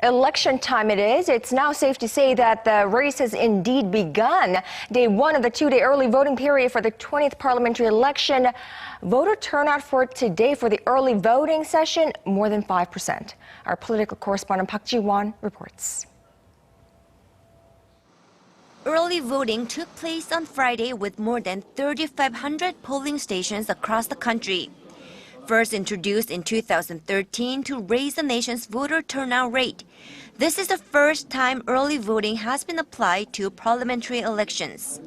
Election time it is. It's now safe to say that the race has indeed begun. Day one of the two-day early voting period for the 20th parliamentary election. Voter turnout for today for the early voting session, more than 5%. Our political correspondent Park Ji-won reports. Early voting took place on Friday with more than 3,500 polling stations across the country. First introduced in 2013 to raise the nation's voter turnout rate, this is the first time early voting has been applied to parliamentary elections.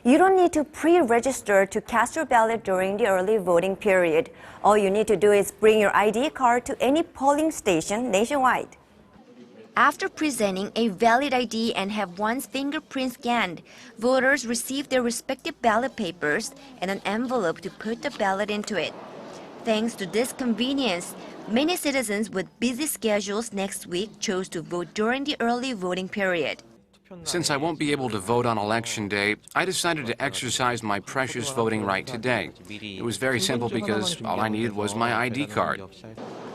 You don't need to pre-register to cast your ballot during the early voting period. All you need to do is bring your ID card to any polling station nationwide. After presenting a valid ID and have one's fingerprint scanned, voters receive their respective ballot papers and an envelope to put the ballot into it. Thanks to this convenience, many citizens with busy schedules next week chose to vote during the early voting period. Since I won't be able to vote on Election Day, I decided to exercise my precious voting right today. It was very simple because all I needed was my ID card.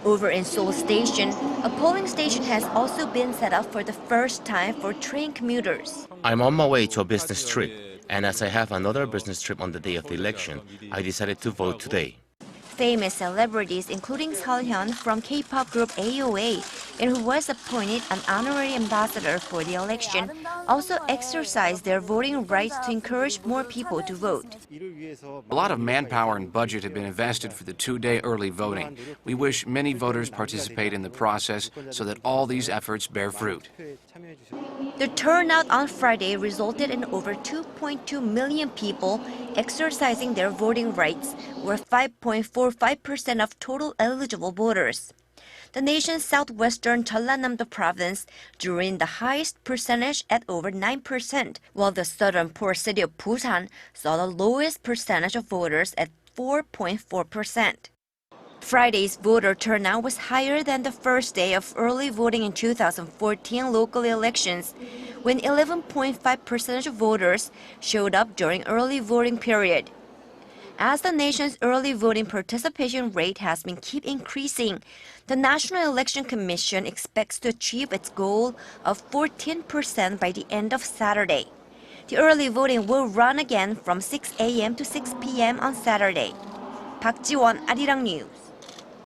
Over in Seoul Station, a polling station has also been set up for the first time for train commuters. I'm on my way to a business trip, and as I have another business trip on the day of the election, I decided to vote today. Famous celebrities, including Seolhyun from K-pop group AOA, and who was appointed an honorary ambassador for the election, also exercised their voting rights to encourage more people to vote. A lot of manpower and budget have been invested for the two-day early voting. We wish many voters participate in the process so that all these efforts bear fruit. The turnout on Friday resulted in over 2.2 million people exercising their voting rights, or 5.45% of total eligible voters. The nation's southwestern Jeollanam-do province drew in the highest percentage at over 9%, while the southern port city of Busan saw the lowest percentage of voters at 4.4%. Friday's voter turnout was higher than the first day of early voting in 2014 local elections, when 11.5% of voters showed up during early voting period. As the nation's early voting participation rate has been keep increasing, the National Election Commission expects to achieve its goal of 14% by the end of Saturday. The early voting will run again from 6 a.m. to 6 p.m. on Saturday. Park Ji-won, Arirang News.